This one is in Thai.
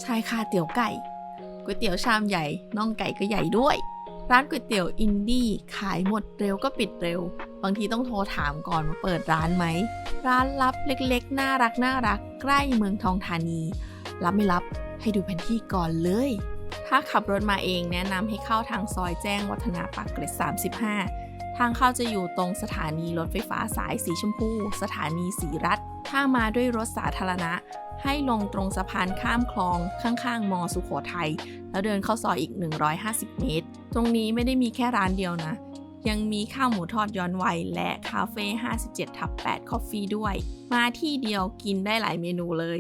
ชายคาเตี๋ยวไก่ก๋วยเตี๋ยวชามใหญ่น่องไก่ก็ใหญ่ด้วยร้านก๋วยเตี๋ยวอินดี้ขายหมดเร็วก็ปิดเร็วบางทีต้องโทรถามก่อนว่าเปิดร้านไหมร้านลับเล็กๆน่ารักใกล้เมืองทองธานีรับไม่รับให้ดูแผนที่ก่อนเลยถ้าขับรถมาเองแนะนำให้เข้าทางซอยแจ้งวัฒนาปากเกร็ด35ทางเข้าจะอยู่ตรงสถานีรถไฟฟ้าสายสีชมพูสถานีศรีรัตน์ถ้ามาด้วยรถสาธารณะให้ลงตรงสะพานข้ามคลองข้างๆมสุโขทัยแล้วเดินเข้าซอยอีก150 เมตรตรงนี้ไม่ได้มีแค่ร้านเดียวนะยังมีข้าวหมูทอดย้อนวัยและคาเฟ่57/8 Coffee ด้วยมาที่เดียวกินได้หลายเมนูเลย